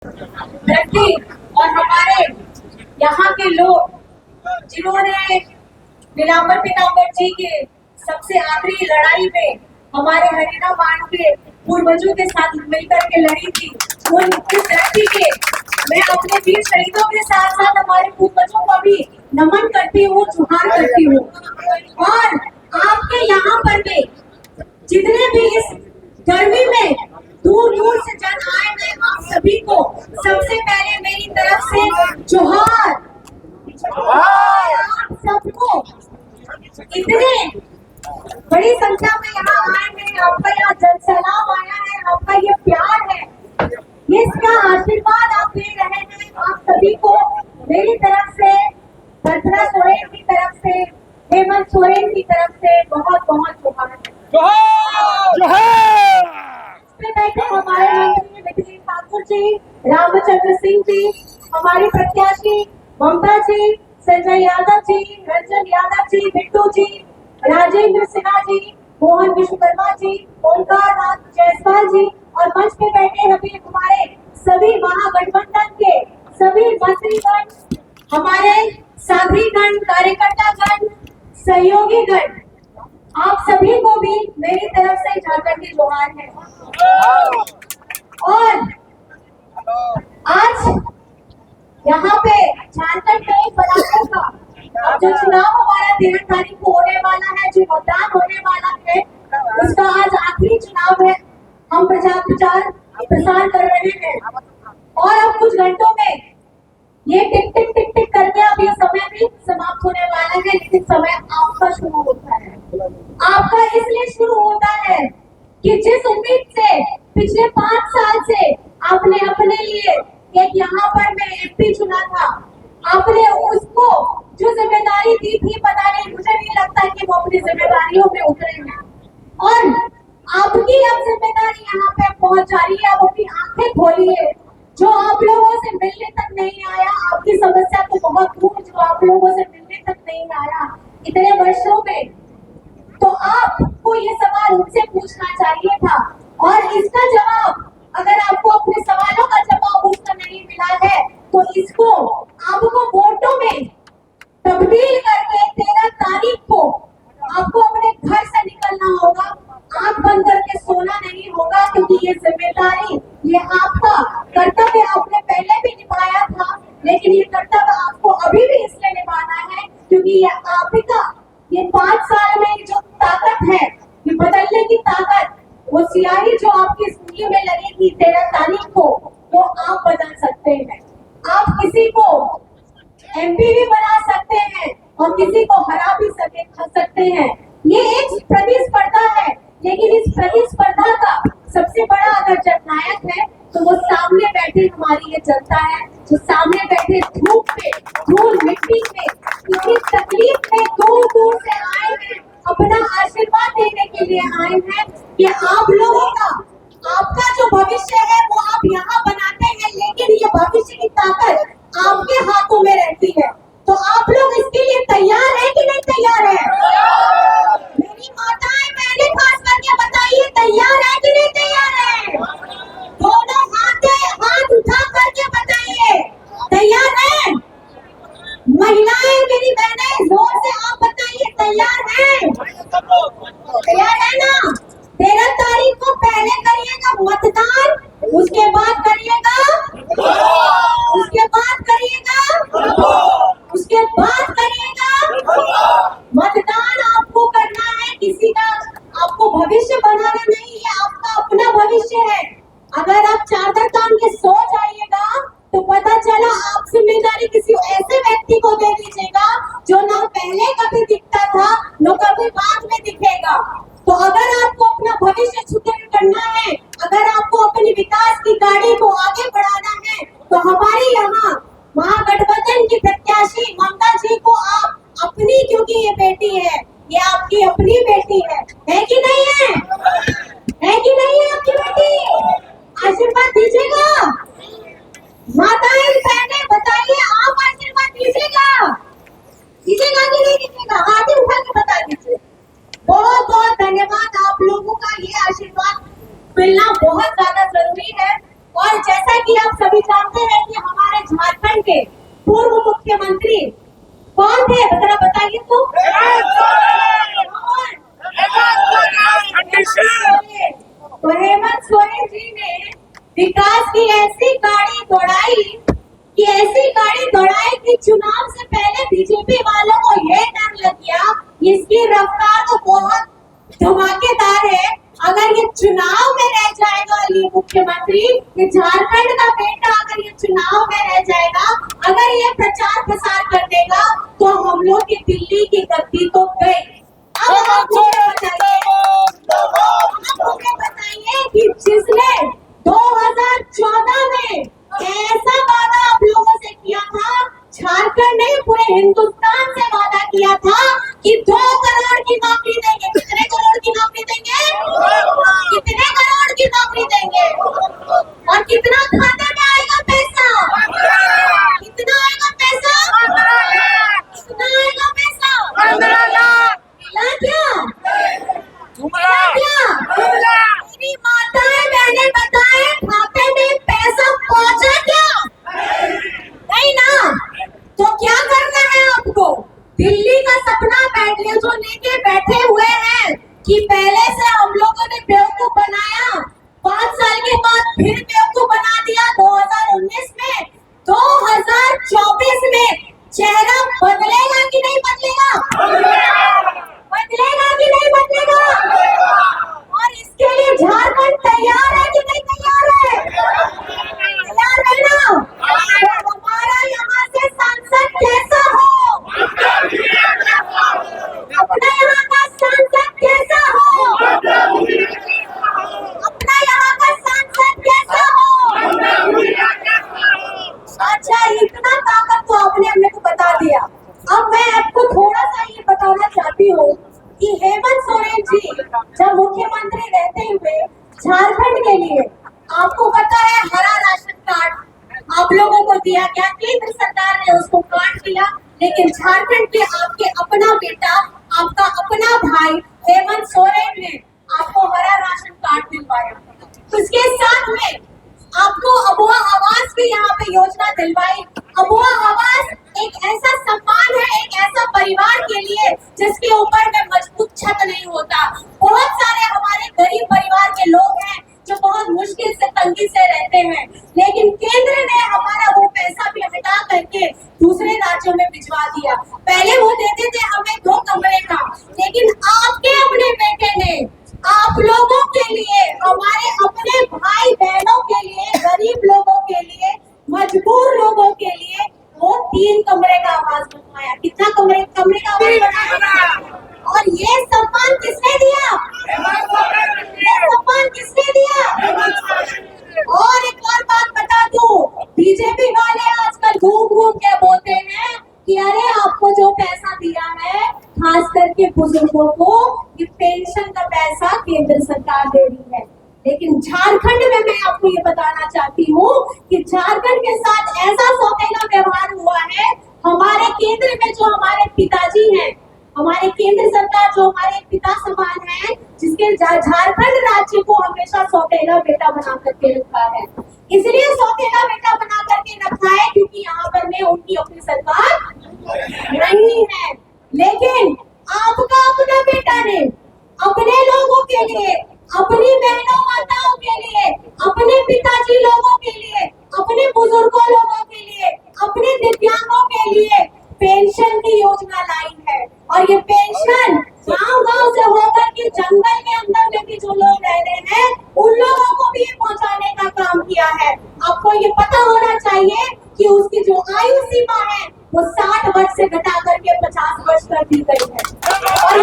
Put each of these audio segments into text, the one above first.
व्यक्ति और हमारे यहाँ के लोग जिन्होंने नीलांबर पीताम्बर जी के सबसे आखिरी लड़ाई में हमारे हरिना बाण के पूर्वजों के साथ मिलकर के लड़ी थी, उन व्यक्ति के मैं अपने वीर शहीदों के साथ साथ हमारे पूर्वजों को भी नमन करती हूँ, जुहार करती हूँ। और आपके यहाँ पर भी जितने भी इस गर्मी में दूर दूर से जन आए हैं, आप सभी को सबसे पहले मेरी तरफ से जोहार। आप सबको इतने बड़ी संख्या में यहाँ आए हैं, आपका यहाँ जन सैलाब आया है, आपका ये प्यार है, इसका आशीर्वाद आप दे रहे हैं। आप सभी को मेरी तरफ से, कल्पना सोरेन की तरफ से, हेमंत सोरेन की तरफ से बहुत बहुत जोहार। बैठे हमारे मंत्री विजय ठाकुर जी, रामचंद्र सिंह जी, हमारी प्रत्याशी ममता जी, संजय यादव जी, रंजन यादव जी, बिट्टू जी, राजेंद्र सिन्हा जी, मोहन विश्वकर्मा जी, ओंकार नाथ जायसवाल जी, और मंच पे बैठे अभी हमारे सभी महागठबंधन के सभी मंत्रीगण, हमारे साथीगण, कार्यकर्तागण, सहयोगीगण, आप सभी को भी मेरी तरफ से झारखंड की जोहार है। और आज यहाँ पे झारखंड में एक बड़ा का जो चुनाव हमारा 13 तारीख को होने वाला है, जो मतदान होने वाला है, उसका आज आखिरी चुनाव है। हम प्रचार प्रसार कर रहे हैं और अब कुछ घंटों में ये टिक टिक टिक टिक करके अब ये समय भी समाप्त होने वाला है, लेकिन समय आपका शुरू होता है। आपका इसलिए शुरू होता है कि जिस उम्मीद से पिछले 5 साल से आपने अपने लिए एक यहाँ पर मैं एमपी चुना था, आपने उसको जो जिम्मेदारी दी थी, पता नहीं, मुझे नहीं लगता कि वो अपनी जिम्मेदारियों में उतरे हैं। और आपकी अब जिम्मेदारी यहाँ पे पहुंच जा रही है। आप अपनी आंखें खोलिए, जो आप लोगों से मिलने तक नहीं आया, आपकी समस्या तो बहुत दूर, जो आप लोगों से मिलने तक नहीं आया इतने वर्षों में, तो आपको ये सवाल उनसे पूछना चाहिए था। और इसका जवाब, अगर आपको अपने सवालों का जवाब उसका नहीं मिला है, तो इसको आपको वोटों में तब्दील करके 13 तारीख को आपको अपने घर से निकलना होगा। आंख बंद करके सोना नहीं होगा, क्योंकि ये जिम्मेदारी, ये आपका कर्तव्य आपने पहले भी निभाया था, लेकिन ये कर्तव्य आपको अभी भी इसलिए निभाना है क्योंकि ये आपका, ये 5 साल में जो ताकत है, ये बदलने की ताकत, वो सियाही जो आपकी जिंदगी में लगेगी 13 तारीख को, वो आप बदल सकते हैं। आप किसी को एमपी भी बना सकते हैं और किसी को हरा भी सकते हैं। ये एक प्रतिस्पर्धा है, लेकिन इस प्रतिस्पर्धा का सबसे बड़ा अगर जननायक है तो वो सामने बैठे हमारी ये जनता है, जो सामने बैठे धूप में, धूल मिट्टी में, इतनी तकलीफ में दूर दूर से आए हैं, अपना आशीर्वाद देने के लिए आए हैं कि आप लोगों का, आपका जो भविष्य है वो आप यहाँ बनाते हैं, लेकिन ये भविष्य की ताकत आपके हाथों में रहती है। तो आप लोग इसके लिए तैयार हैं कि नहीं तैयार है? मेरी माताएं बहनें खास करके बताइए, तैयार है कि नहीं तैयार है? दोनों हाथ उठा करके बताइए, तैयार है? महिलाएं, मेरी बहनें, जोर से आप बताइए, तैयार है? तैयार है ना? 13 तारीख को पहले करिएगा मतदान, उसके बाद करिएगा, उसके बाद करिएगा, उसके बाद करिएगा। मतदान आपको करना है, किसी का आपको भविष्य बनाना नहीं है, आपका अपना भविष्य है। अगर आप चादर तान के सो जाइएगा तो पता चला आप जिम्मेदारी किसी ऐसे व्यक्ति को दे दीजिएगा जो ना पहले कभी दिखता था, न कभी बाद में दिखेगा। तो अगर आपको अपना भविष्य सुदृढ़ करना है, अगर आपको अपनी विकास की गाड़ी को आगे बढ़ाना है, तो हमारे यहाँ महागठबंधन की प्रत्याशी ममता जी को आप अपनी, क्योंकि ये बेटी है, ये आपकी अपनी बेटी है कि नहीं है? है कि नहीं है आपकी बेटी? आशीर्वाद दीजिएगा। माताएं बहनें बताइए, आप आशीर्वाद दीजिएगा, दीजिएगा कि नहीं दीजिएगा? हाथ उठा के बता दीजिए। बहुत बहुत धन्यवाद। आप लोगों का ये आशीर्वाद मिलना बहुत ज्यादा जरूरी है और जैसा कि आप सभी जानते हैं कि हमारे झारखंड के पूर्व मुख्यमंत्री कौन थे, जरा बताइए तो। तो हेमंत सोरेन जी ने विकास की ऐसी गाड़ी दौड़ाई कि चुनाव से पहले बीजेपी वालों को यह डर लग गया इसकी रफ्तार तो बहुत धमाकेदार है, अगर ये चुनाव में रह जाएगा, ये मुख्यमंत्री, ये झारखंड का बेटा अगर ये चुनाव में रह जाएगा, अगर ये प्रचार प्रसार कर देगा तो हम लोग की दिल्ली की गद्दी तो गई। अब आप मुझे बताइए कि जिसने 2014 में ऐसा वादा आप लोगों से किया था, झारखंड नहीं पूरे हिंदुस्तान से वादा किया था कि 2 करोड़ की नौकरी देंगे। कितने करोड़ की नौकरी देंगे? कितने करोड़ की नौकरी देंगे? और कितना खाते में आएगा पैसा? कितना आएगा पैसा? कितना आएगा पैसा? 15 लाख। मिला क्या? मेरी माताएं बहने बताएं, खाते में पैसा पहुंचा क्या? नहीं ना। तो क्या करना है आपको? दिल्ली का सपना जो लेके बैठे हुए हैं कि पहले से हम लोगों ने बेवकूफ बनाया, 5 साल के बाद फिर बेवकूफ बना दिया 2019 में, 2024 में चेहरा बदलेगा कि नहीं बदलेगा? बदलेगा कि नहीं बदलेगा? और इसके लिए झारखंड तैयार है कि नहीं तैयार है? तैयार है ना? तो हमारा यहाँ से सांसद कैसा हो? अपना यहाँ का सांसद कैसा हो? अपना यहाँ का सांसद कैसा हो? अच्छा, इतना ताकत तो आपने हमने को बता दिया। अब मैं आपको थोड़ा सा ये बताना चाहती हूँ कि हेमंत सोरेन जी जब मुख्यमंत्री रहते हुए झारखंड के लिए, आपको पता है, हरा राशन कार्ड आप लोगों को दिया गया, केंद्र सरकार ने उसको काट दिया, लेकिन झारखंड के आपके अपना बेटा, आपका अपना भाई हेमंत सोरेन ने आपको हरा राशन कार्ड दिलवाया। उसके साथ में आपको अबुआ आवास भी यहाँ पे योजना दिलवाई। अबुआ आवास एक ऐसा सम्मान है, एक ऐसा परिवार के लिए जिसके ऊपर में मजबूत छत नहीं होता। बहुत सारे हमारे गरीब परिवार के लोग हैं जो बहुत मुश्किल से, तंगी से रहते हैं, लेकिन केंद्र ने हमारा वो पैसा भी हटा करके दूसरे राज्यों में भिजवा दिया। पहले वो देते थे हमें 2 कमरे का, लेकिन आपके अपने बेटे ने आप लोगों के लिए, हमारे अपने भाई बहनों के लिए, गरीब लोगों के लिए, मजबूर लोगों के लिए वो 3 कमरे का आवास बनवाया। कितना कमरे का आवास बनाया? और ये सम्मान किसने दिया? ये सम्मान किसने दिया? और एक और बात बता दूं, बीजेपी वाले आजकल घूम के बोलते हैं कि अरे आपको जो पैसा दिया है, खास करके बुजुर्गों को, ये पेंशन का पैसा केंद्र सरकार दे रही है, लेकिन झारखंड में मैं आपको ये बताना चाहती हूँ कि झारखंड के साथ ऐसा सौतेला व्यवहार हुआ है। हमारे केंद्र में जो हमारे पिताजी हैं, हमारे केंद्र सरकार जो हमारे पिता समान है, जिसके झारखंड राज्य को हमेशा सौतेला बेटा बना करके रखा है। इसलिए सौतेला बेटा बना करके रखा है क्योंकि यहाँ पर में उनकी अपनी सरकार नहीं है, लेकिन आपका अपना बेटा ने अपने लोगों के लिए, अपनी बहनों माताओं के लिए, अपने पिताजी लोगों के लिए, अपने बुजुर्गों लोगों के लिए, अपने दिव्यांगों के लिए पेंशन की योजना लाई है। और ये पेंशन गांव-गांव से होकर के जंगल के अंदर में भी जो लोग रह रहे हैं, उन लोगों को भी पहुंचाने का काम किया है। आपको ये पता होना चाहिए कि उसकी जो आयु सीमा है वो 60 वर्ष से घटा करके 50 वर्ष कर दी गई है। और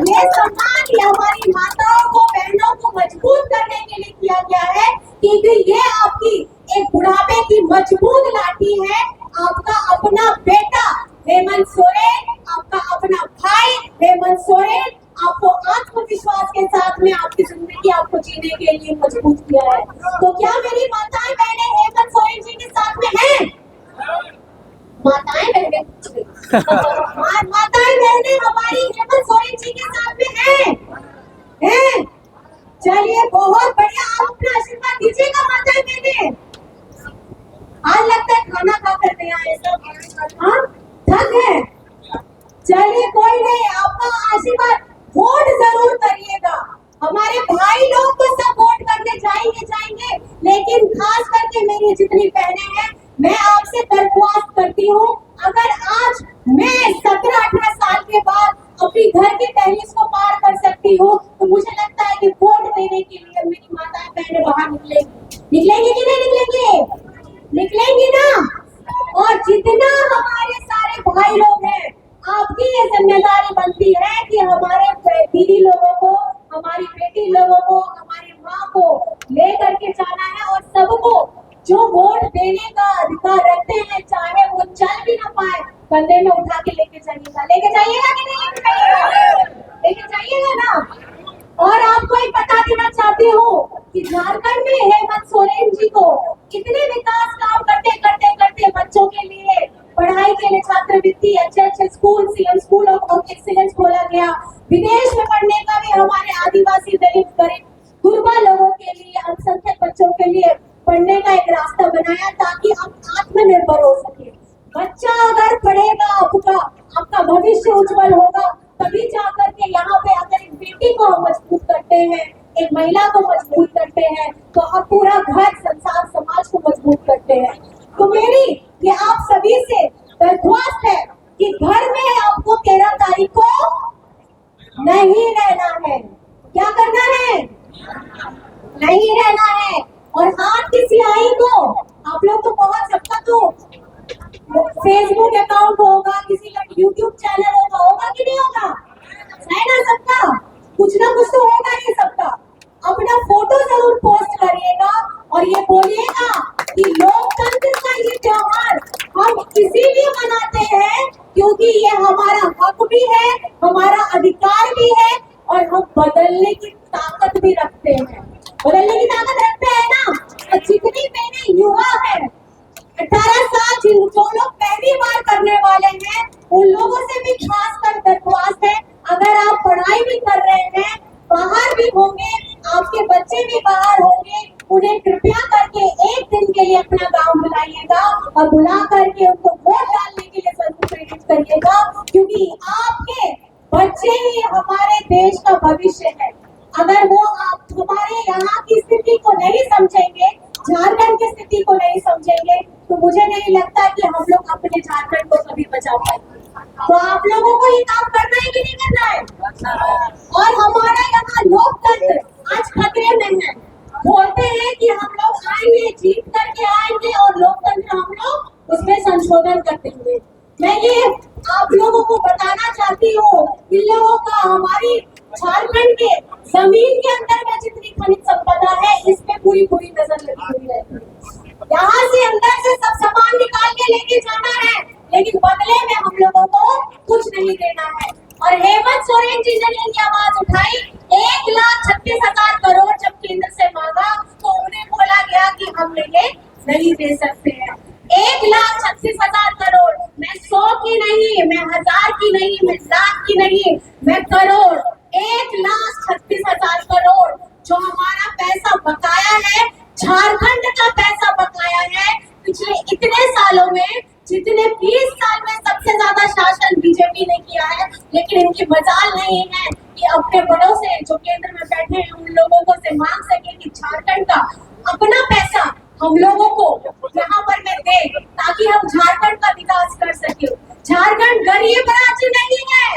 ये सम्मान ये हमारी माताओं को, बहनों को मजबूत करने के लिए किया गया है, क्योंकि ये आपकी एक बुढ़ापे की मजबूत लाठी है। आपका अपना बेटा हेमंत सोरेन, आपका अपना भाई हेमंत सोरेन आपको आत्मविश्वास के साथ में आपकी जिंदगी आपको जीने के लिए मजबूत किया है। तो क्या मेरी माताएं बहनें हेमंत सोरेन जी के साथ में हैं? माताएं बहनें माताएं बहनें हमारी हेमंत सोरेन जी के साथ में हैं? चलिए, बहुत बढ़िया। आप अपना आशीर्वाद दीजिएगा आज लगता है खाना खा कर नहीं आए सब। हाँ, थक है। चलिए कोई नहीं, आपका आशीर्वाद, वोट जरूर करिएगा। हमारे भाई लोग तो सब वोट करने जाएंगे, लेकिन खास करके मेरी जितनी बहनें हैं, मैं आपसे दरख्वास्त करती हूँ, अगर आज मैं 17-18 साल के बाद अपनी घर की दहलीज को पार कर सकती हूँ, तो मुझे लगता है कि वोट देने के लिए मेरी माताएं बहनें बाहर निकलेंगी कि नहीं निकलेंगी? निकलेंगी ना। और जितना हमारे सारे भाई लोग हैं, आपकी ये जिम्मेदारी बनती है कि हमारे दीदी लोगों को, हमारी बेटी लोगों को, हमारी माँ को ले करके जाना है, और सबको जो वोट देने का अधिकार रखते हैं, चाहे वो चल भी ना पाए, कंधे में उठा के लेके जाइएगा। लेके जाइएगा कि नहीं लेके जाइएगा? लेके जाइएगा ना। और आपको एक बता देना चाहती हूँ कि झारखंड में हेमंत सोरेन जी को कितने विकास काम करते बच्चों के लिए, पढ़ाई के लिए छात्रवृत्ति, अच्छे school, CM school of excellence खोला गया। विदेश में पढ़ने का भी हमारे आदिवासी, दलित, गरीब, गुरबा लोगों के लिए, अल्पसंख्यक बच्चों के लिए पढ़ने का एक रास्ता बनाया, ताकि आप आत्मनिर्भर हो सके। बच्चा अगर पढ़ेगा, आपका भविष्य उज्जवल होगा, तभी जाकर के यहाँ पे अगर एक बेटी को हम मजबूत करते हैं, एक महिला को मजबूत करते हैं, तो आप पूरा घर, संसार, समाज को मजबूत करते हैं। तो मेरी ये आप सभी से दरख्वास्त है कि घर में आपको 13 तारीख को नहीं रहना है। क्या करना है? नहीं रहना है। और हाथ की सियाही को, आप लोग तो बहुत, सबका तो फेसबुक अकाउंट होगा, किसी का यूट्यूब चैनल होगा कि नहीं होगा? है ना सबका? कुछ ना कुछ तो होगा ही सबका। अपना फोटो जरूर पोस्ट करिएगा और ये बोलिएगा कि लोकतंत्र का ये त्योहार हम इसीलिए मनाते हैं क्योंकि ये हमारा हक भी है, हमारा अधिकार भी है, और हम बदलने की ताकत भी रखते हैं। बदलने की ताकत रखते हैं ना। और जितनी मेरे युवा है, 18 साल जो लोग पहली बार करने वाले हैं, उन लोगों से भी खासकर दरख्वास्त है, अगर आप पढ़ाई भी कर रहे हैं, बाहर भी होंगे, आपके बच्चे भी बाहर होंगे, उन्हें कृपया करके एक दिन के लिए अपना गांव बुलाइएगा और बुला करके उनको वोट डालने के लिए जरूर प्रेरित करिएगा, क्योंकि आपके बच्चे ही हमारे देश का भविष्य है। अगर वो आप हमारे यहाँ की स्थिति को नहीं समझेंगे, झारखंड की स्थिति को नहीं समझेंगे, तो मुझे नहीं लगता कि हम लोग अपने झारखंड को कभी बचा पाएंगे। तो आप लोगों को ये काम करना है कि नहीं करना है? और हमारा यहाँ लोकतंत्र आज खतरे में है। बोलते हैं कि हम लोग आएंगे, जीत करके आएंगे और लोकतंत्र हम लोग उसमें संशोधन कर देंगे। मैं ये आप लोगों को बताना चाहती हूँ, इन लोगों का हमारी झारखंड के जमीन के अंदर में जितनी खनिज संपदा है, इस पे पूरी नजर लगी हुई रहती है। यहाँ से अंदर से सब सामान निकाल के लेके जाना है, लेकिन बदले में हम लोगों को कुछ नहीं देना है। और हेमंत सोरेन जी ने ये आवाज उठाई, 1,36,000 करोड़ जब केंद्र से मांगा, तो उन्हें बोला गया कि हम ये नहीं दे सकते हैं। 1,36,000 करोड़, मैं 100 की नहीं, मैं 1000 की नहीं, मैं लाख की नहीं, मैं करोड़, 1,36,000 करोड़ जो हमारा पैसा बकाया है, झारखंड का पैसा बकाया है। पिछले इतने सालों में, जितने 20 साल में सबसे ज्यादा शासन बीजेपी ने किया है, लेकिन इनकी मजाल नहीं है कि अपने बड़ों से जो केंद्र में बैठे हैं उन लोगों को से मांग सके कि झारखंड का अपना पैसा हम लोगों को यहाँ पर में दे, ताकि हम झारखंड का विकास कर सके। झारखंड गरीब राज्य नहीं है,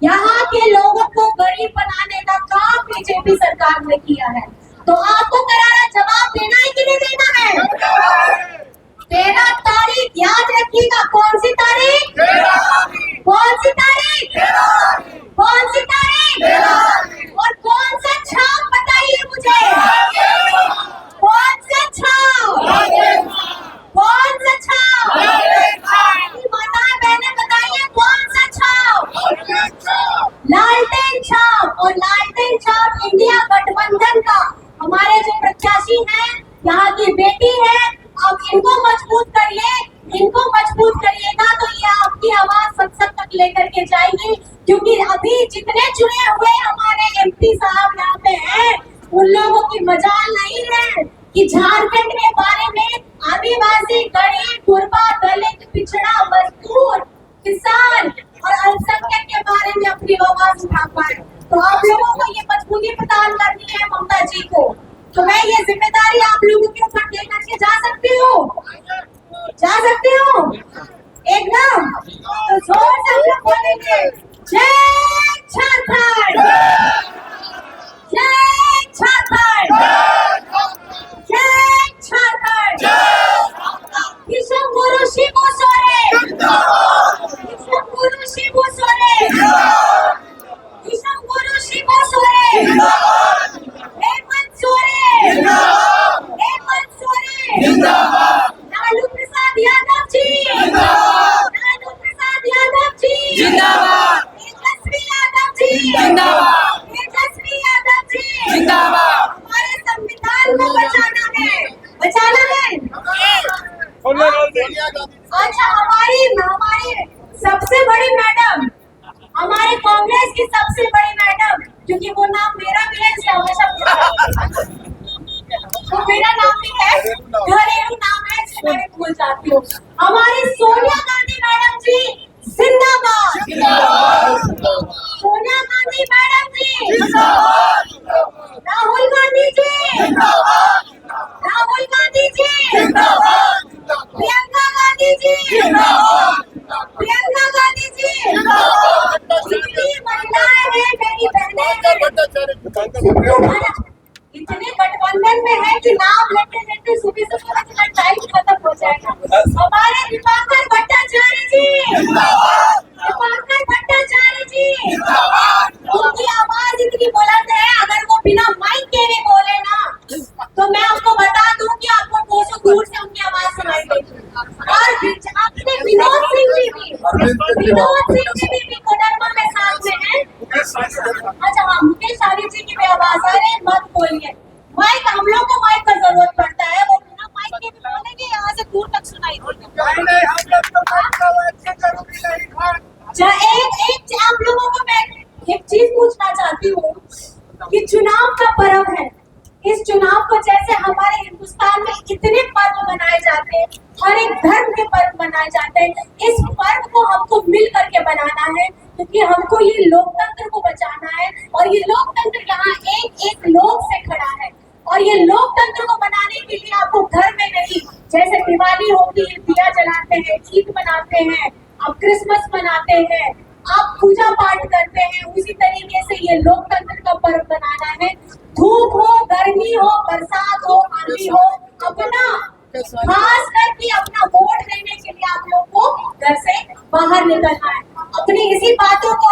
यहाँ के लोगों को गरीब बनाने का काम बीजेपी सरकार ने किया है। तो आपको करारा जवाब देना है कि नहीं देना है? 13 तारीख याद रखिएगा। कौन सी तारीख? कौन सी तारीख? कौन सी तारीख? और कौन सा छाप बताइए मुझे, कौन सा छाप? कौन सा छाप? माताएं बहनें बताइए, कौन सा छाप? लालटेन छाप। और लालटेन छाप इंडिया गठबंधन का हमारे जो प्रत्याशी हैं, यहाँ की बेटी है आदिवासी, गरीब, गुरबा, दलित, पिछड़ा, मजदूर, किसान और अल्पसंख्यक के बारे में अपनी आवाज उठा पाए। तो आप लोगों को ये मजबूती प्रदान करनी है ममता जी को। तो मैं ये जिम्मेदारी आप लोगों के ऊपर दे करके जा सकती हूँ, जा सकती हूँ एकदम। तो जोर से हम लोग बोलेंगे जय झारखंड, जय झारखंड, जय झारखंड। किशन गुरु शिबू सोरेन, किशन गुरु शिबू सोरेन, किशन गुरु शिबू सोरेन, हेमंत सोरेन, हेमंत सोरेन, लालू प्रसाद यादव जी, लालू प्रसाद यादव जी जिंदाबाद, तेजस्वी यादव जी जिंदाबाद, तेजस्वी यादव जी जिंदाबाद। हमारे संविधान को बचाना है, बचाना है। अच्छा, हमारी सबसे बड़ी मैडम, हमारे कांग्रेस की सबसे बड़ी मैडम, क्योंकि वो नाम मेरा भी है इसलिए हमेशा वो मेरा नाम भी है, घरेलू नाम है इसलिए मैं भूल जाती हूँ। हमारी सोनिया गांधी मैडम जी जिंदाबाद, सोनिया गांधी मैडम जी, राहुल गांधी जी, राहुल गांधी जी, प्रियंका गांधी जी, प्रियंका गांधी जी, जितनी महिलाएं हैं मेरी बहनें इतने गठबंधन में है कि नाम लेते लेते सुबह से पूरा इतना टाइम खत्म हो जाएगा। हमारे दीपांकर भट्टाचार्य जी, दीपांकर भट्टाचार्य जी, उनकी आवाज इतनी बुलंद है, अगर वो बिना माइक के भी बोले ना तो मैं आपको बता दूं कि आपको कोसों दूर से उनकी आवाज सुनाई देगी। और आपने विनोद सिंह जी भी, विनोद सिंह जी भी कोडरमा में साथ में है। अच्छा हाँ, मुकेश आर्य जी की भी आवाज आ रही है, मत बोलिए। माइक, हम लोग को माइक का जरूरत पड़ता है, वो बिना माइक के भी बोलेंगे, यहाँ से दूर तक सुनाई देगा। एक आप लोगों को मैं एक चीज पूछना चाहती हूँ कि चुनाव का पर्व है, इस चुनाव को जैसे हमारे हिंदुस्तान में इतने पर्व मनाए जाते हैं, हर एक धर्म के पर्व मनाए जाते हैं, इस पर्व को हमको मिल करके बनाना है, क्योंकि हमको ये लोकतंत्र को बचाना है। और ये लोकतंत्र यहाँ एक एक लोग से खड़ा है, और ये लोकतंत्र को बनाने के लिए आपको घर में नहीं, जैसे दिवाली होती है दिया जलाते हैं, ईद मनाते हैं, आप क्रिसमस मनाते हैं, आप पूजा पाठ करते हैं, उसी तरीके से ये लोकतंत्र का पर्व बनाना है। धूप हो, गर्मी हो, बरसात हो, आंधी हो, अपना खास करके अपना वोट देने के लिए आप लोग को घर से बाहर निकलना है। अपनी इसी बातों को